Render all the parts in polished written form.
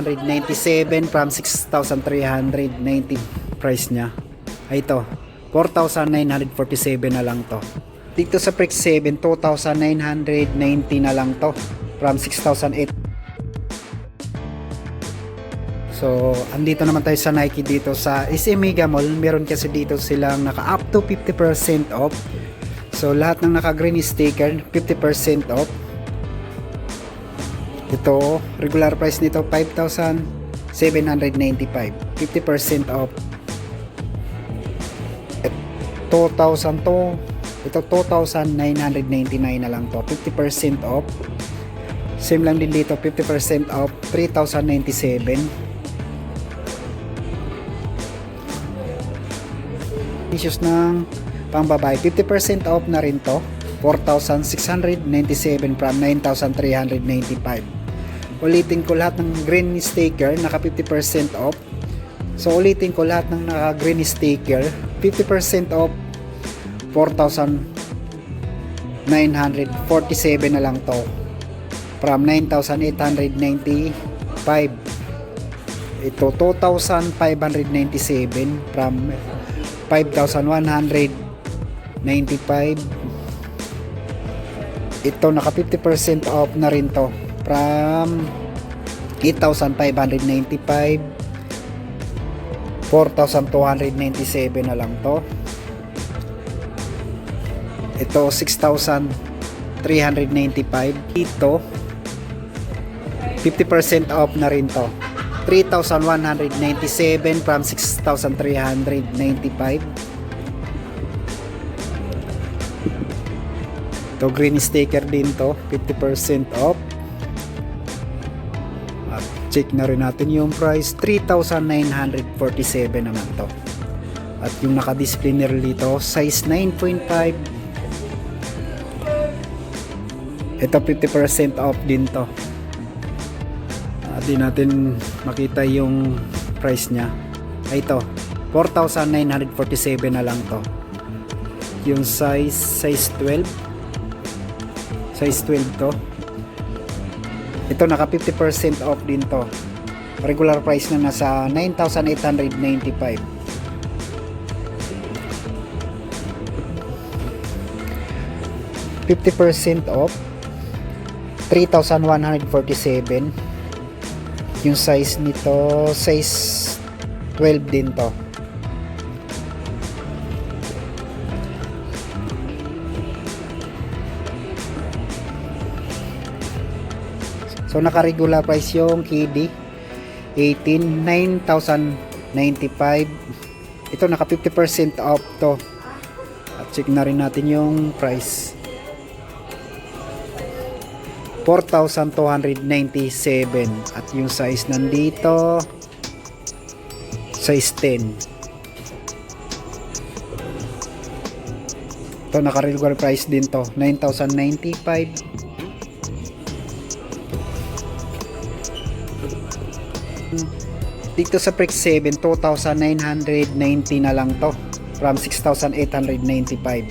4,197 from 6,390 price nya. Ay ito, 4,947 na lang to. Dito sa Prex 7, 2,990 na lang to from 6,800. So, andito naman tayo sa Nike dito sa SM Mega Mall. Meron kasi dito silang naka up to 50% off. So, lahat ng naka green sticker, 50% off. Ito, regular price nito 5,795, 50% off. 2,000 to, ito 2,999 na lang to, 50% off. Same lang din dito, 50% off, 3,097. Issues ng pangbabae, 50% off na rin to, 4,697 from 9,395. Ulitin ko, lahat ng green sticker naka 50% off. So ulitin ko, lahat ng naka green sticker 50% off, 4,947 na lang to from 9,895. Ito 2,597 from 5,195. Ito naka 50% off na rin to from 8,595, 4,297 na lang to. Ito 6,395. Ito 50% off na rin to, 3,197 from 6,395. Ito green sticker din to, 50% off. At check na rin natin yung price, 3,947 naman to. At yung naka-display dito, size 9.5. Ito 50% off din to. Di natin makita yung price nya. Ay ito, 4,947 na lang to. Yung size 12. Size 12 to. Ito naka 50% off din to. Regular price na nasa 9,895. $50 off, 3,147. Yung size nito, size 12 din to. So naka-regular price yung KD 18, 9,095. Ito naka 50% off to. At check na rin natin yung price, 4,297. At yung size nandito, size 10. Ito naka-regular price din to, 9,095. Dito sa Prex 7, 2,990 na lang to from 6,895.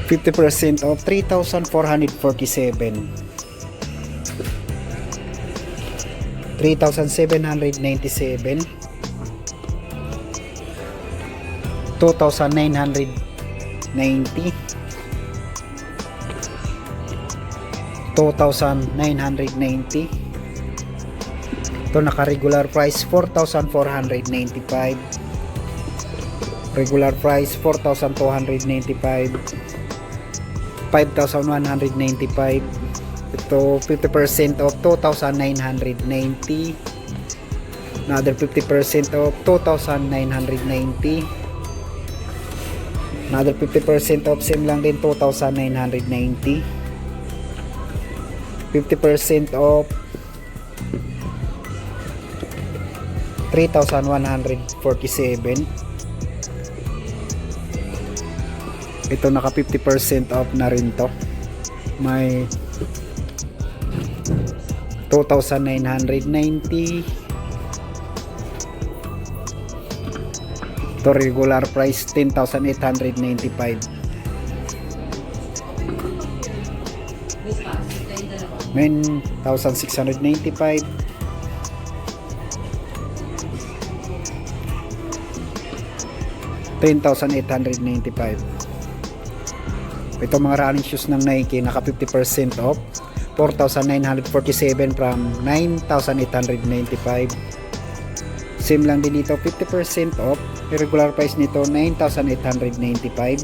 $50 off, 3,447. 3,797. 2,990. 2,990. Ito naka-regular price 4,495. Regular price 4,295. 5,195. Ito 50% off, 2,990. Another 50% off, 2,990. Another 50% off, same lang din, 2,990. 50% off, 3,147. Ito naka 50% off na rin to. May 2,990. Ito regular price 10,895. 9,695. $10,895. Ito mga running shoes ng Nike, naka 50% off, 4,947 from 9,895. Same lang din dito, 50% off. Regular price nito 9,895.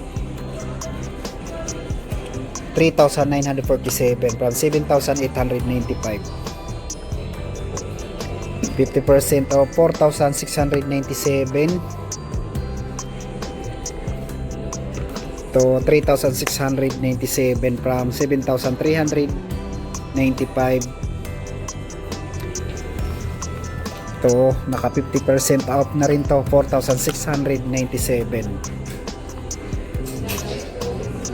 3,947 from 7,895. 50% off, 4,697 to 3,697 from 7,395. to naka 50% off na rin to, 4,697.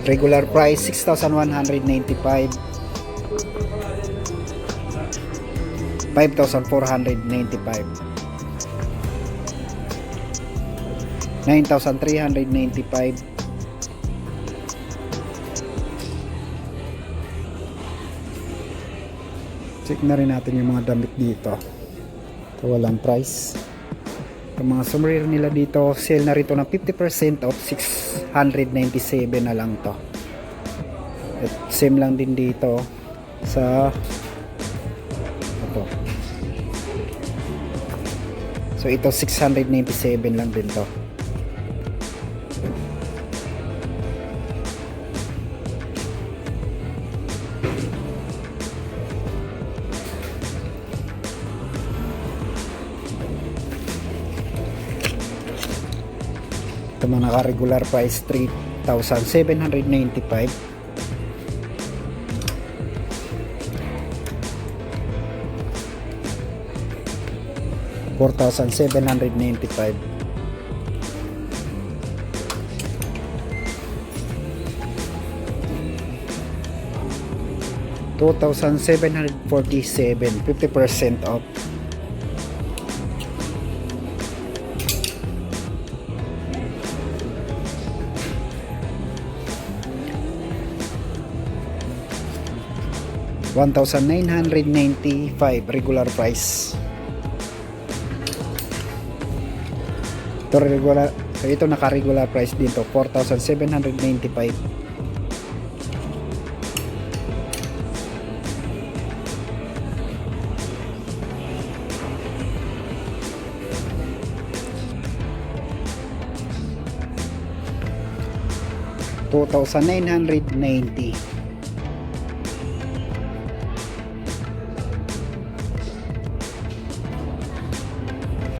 Regular price 6,195. 5,495. 9,395. Check na rin natin yung mga damit dito. Ito walang price. Yung mga sombrero nila dito, sale na rito ng 50% off, 697 na lang to. At same lang din dito sa ito. So ito 697 lang din to. Ito mga naka-regular price 3,795. $4,795. $2,747, 50% off. $1,995 regular price. Ito naka-regular price dito, $4,795. $2,990.